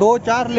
2-4